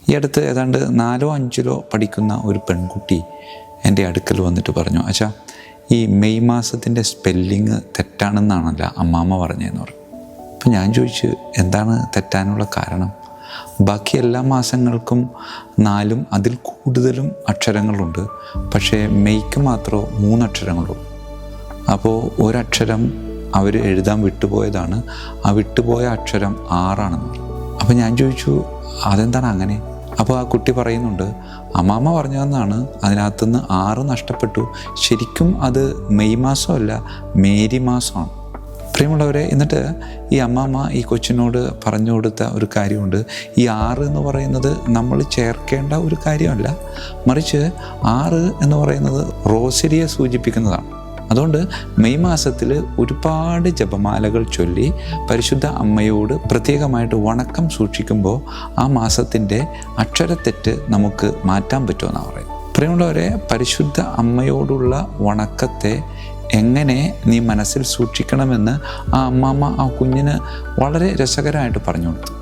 ഈ അടുത്ത് ഏതാണ്ട് 4 5 പഠിക്കുന്ന ഒരു പെൺകുട്ടി എൻ്റെ അടുക്കൽ വന്നിട്ട് പറഞ്ഞു, അച്ഛാ ഈ മെയ് മാസത്തിൻ്റെ സ്പെല്ലിങ് തെറ്റാണെന്നാണല്ലോ അമ്മാമ്മ പറഞ്ഞതെന്ന് പറഞ്ഞു. അപ്പം ഞാൻ ചോദിച്ചു, എന്താണ് തെറ്റാനുള്ള കാരണം? ബാക്കി എല്ലാ മാസങ്ങൾക്കും 4 അതിൽ കൂടുതലും അക്ഷരങ്ങളുണ്ട്, പക്ഷേ മെയ്ക്ക് മാത്രം 3 അക്ഷരങ്ങളുള്ളൂ. അപ്പോൾ ഒരക്ഷരം അവർ എഴുതാൻ വിട്ടുപോയതാണ്. ആ വിട്ടുപോയ അക്ഷരം 6 ആണെന്ന് പറഞ്ഞു. അപ്പോൾ ഞാൻ ചോദിച്ചു, അതെന്താണ് അങ്ങനെ? അപ്പോൾ ആ കുട്ടി പറയുന്നുണ്ട്, അമ്മാമ്മ പറഞ്ഞതെന്നാണ്, അതിനകത്തുനിന്ന് 6 നഷ്ടപ്പെട്ടു. ശരിക്കും അത് മെയ് മാസമല്ല, മേരി മാസമാണ്. പ്രിയമുള്ളവരെ, എന്നിട്ട് ഈ അമ്മാമ്മ ഈ കൊച്ചിനോട് പറഞ്ഞു കൊടുത്ത ഒരു കാര്യമുണ്ട്. ഈ 6 എന്ന് പറയുന്നത് നമ്മൾ ചേർക്കേണ്ട ഒരു കാര്യമല്ല, മറിച്ച് 6 എന്ന് പറയുന്നത് റോസരിയെ സൂചിപ്പിക്കുന്നതാണ്. അതുകൊണ്ട് മെയ് മാസത്തിൽ ഒരുപാട് ജപമാലകൾ ചൊല്ലി പരിശുദ്ധ അമ്മയോട് പ്രത്യേകമായിട്ട് വണക്കം സൂക്ഷിക്കുമ്പോൾ ആ മാസത്തിൻ്റെ അക്ഷരത്തെറ്റ് നമുക്ക് മാറ്റാൻ പറ്റുമെന്നാണ് പറയുന്നത്. പ്രിയമുള്ളവരെ, പരിശുദ്ധ അമ്മയോടുള്ള വണക്കത്തെ എങ്ങനെ നീ മനസ്സിൽ സൂക്ഷിക്കണമെന്ന് ആ അമ്മാമ്മ ആ കുഞ്ഞിന് വളരെ രസകരമായിട്ട് പറഞ്ഞു കൊടുത്തു.